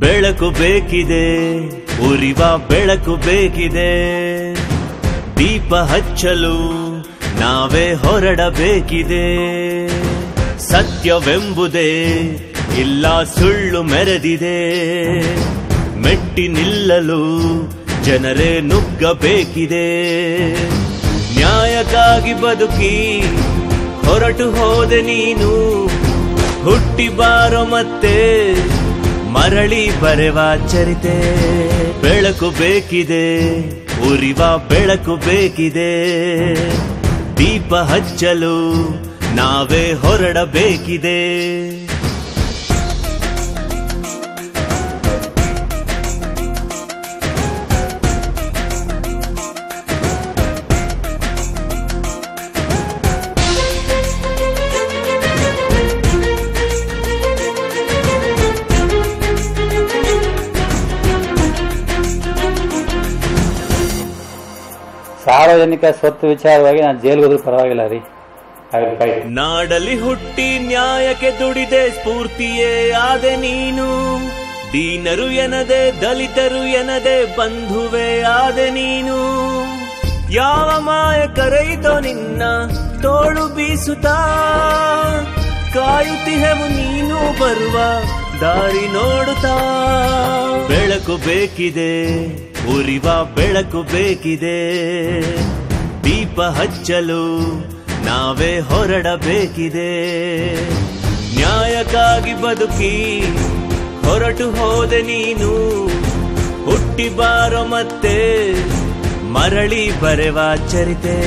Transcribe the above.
ಬೆಳಕು ಬೇಕಿದೆ, ಉರಿವ ಬೆಳಕು ಬೇಕಿದೆ. ದೀಪ ಹಚ್ಚಲು ನಾವೇ ಹೊರಡಬೇಕಿದೆ. ಸತ್ಯವೆಂಬುದೇ ಇಲ್ಲ ಸುಳ್ಳು ಮೆರೆದಿದೆ. ಮೆಟ್ಟಿ ನಿಲ್ಲಲು ಜನರೇ ನುಗ್ಗಬೇಕಿದೆ. ನ್ಯಾಯಕ್ಕಾಗಿ ಬದುಕಿ ಹೊರಟು ಹೋದೆ ನೀನು. ಹುಟ್ಟಿ ಬಾರೋ ಮತ್ತೆ ಮರಳಿ ಬರೆವ ಚರಿತೆ. ಬೆಳಕು ಬೇಕಿದೆ, ಉರಿವ ಬೆಳಕು ಬೇಕಿದೆ. ದೀಪ ಹಚ್ಚಲು ನಾವೇ ಹೊರಡಬೇಕಿದೆ. ಸಾರ್ವಜನಿಕ ಸ್ವತ್ತು ವಿಚಾರವಾಗಿ ನಾನು ಜೈಲಿಗೆ ಹೋದ್ರೂ ಪರವಾಗಿಲ್ಲ ರೀ. ನಾಡಲ್ಲಿ ಹುಟ್ಟಿ ನ್ಯಾಯಕ್ಕೆ ದುಡಿದೆ ಸ್ಫೂರ್ತಿಯೇ ಆದೆ ನೀನು. ದೀನರು ಎನದೆ ದಲಿತರು ಎನದೆ ಬಂಧುವೇ ಆದೆ ನೀನು. ಯಾವ ಮಾಯ ಕರೆಯಿತೋ ನಿನ್ನ ತೋಳು ಬೀಸುತ್ತಾ. ಕಾಯುತ್ತಿಹೆವು ನೀನು ಬರುವ ದಾರಿ ನೋಡುತ್ತಾ. ಬೆಳಕು ಬೇಕಿದೆ, ಉರಿವ ಬೆಳಕು ಬೇಕಿದೆ. ದೀಪ ಹಚ್ಚಲು ನಾವೇ ಹೊರಡಬೇಕಿದೆ. ನ್ಯಾಯಕ್ಕಾಗಿ ಬದುಕಿ ಹೊರಟು ಹೋದೆ ನೀನು. ಹುಟ್ಟಿ ಬಾರೋ ಮತ್ತೆ ಮರಳಿ ಬರೆವ ಚರಿತೆ.